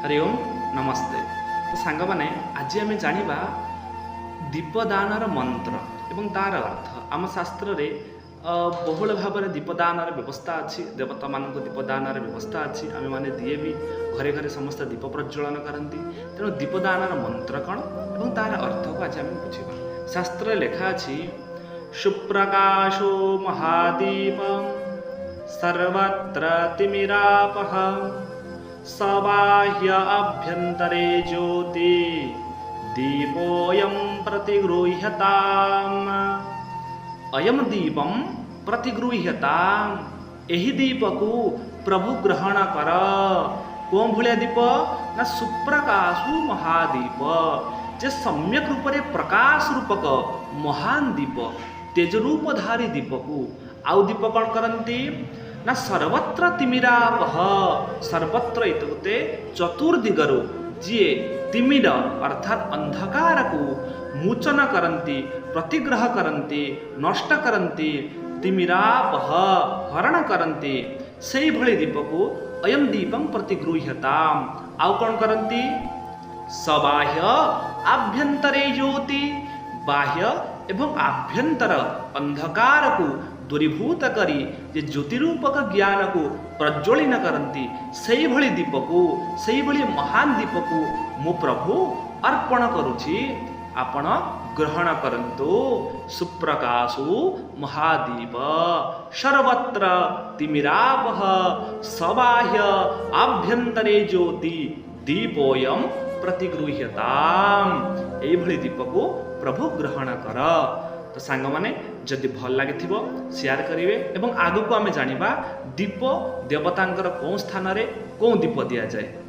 हरि ओम नमस्ते। तो सांग माने आज आम जाना दीपदानर मंत्र एवं तार अर्थ। आम शास्त्र रे बहुल भाव में दीपदानर व्यवस्था अच्छी, देवता मान दीपदानर व्यवस्था अच्छी। आम मैंने दिए भी घरे घरे समस्त दीप प्रज्वलन करती। तेणु दीपदानर मंत्र कौन और तार अर्थ को आज आम बुझा। शास्त्र लेखा अच्छी सुप्रकाशो महादीप सर्वत्र तिमिरापः सबाह्य अभ्यंतरे ज्योति दीपोऽयं प्रतिगृह्यताम्। अयम दीपम प्रतिगृह्यताम्। एही दीप को प्रभु ग्रहण कर। कौन भलिया दीप ना सुप्रकाशु महादीप, जे सम्यक रूप से प्रकाश रूपक महान दीप, तेज रूपधारी दीप को आउ दीप कौन करती ना सर्वत्र तिमिरापह। सर्वत्र इत्युक्ते चतुर्दिगरु जी तिमिर अर्थात अंधकार को मोचन करती, प्रतिग्रह करती, नष्ट करती, तिमिरापह हरण करती, से भली दीप को अयम दीपम प्रतिगृह्यताम। आउ कौन करती सबाह्य आभ्यंतरे ज्योति, बाह्य एवं आभ्यंतर अंधकार को दूरीभूत करी जे ज्योतिरूपक ज्ञान को प्रज्वलिन करती, से भली दीप को, से भली महान दीप को मो प्रभु अर्पण करुछि। आपण ग्रहण करंतु। सुप्रकाशु महादीप सर्वत्र तिमिरापः सबाह्य आभ्यंतरे ज्योति दीपोऽयं प्रतिगृह्यताम्। एई भली दीप को प्रभु ग्रहण कर। तो सांग माने जदि भल लगी शेयर करेंगे एवं आगु को आम जाना दीप देवतांकर कौन स्थान रे कौन दीप दि जाए।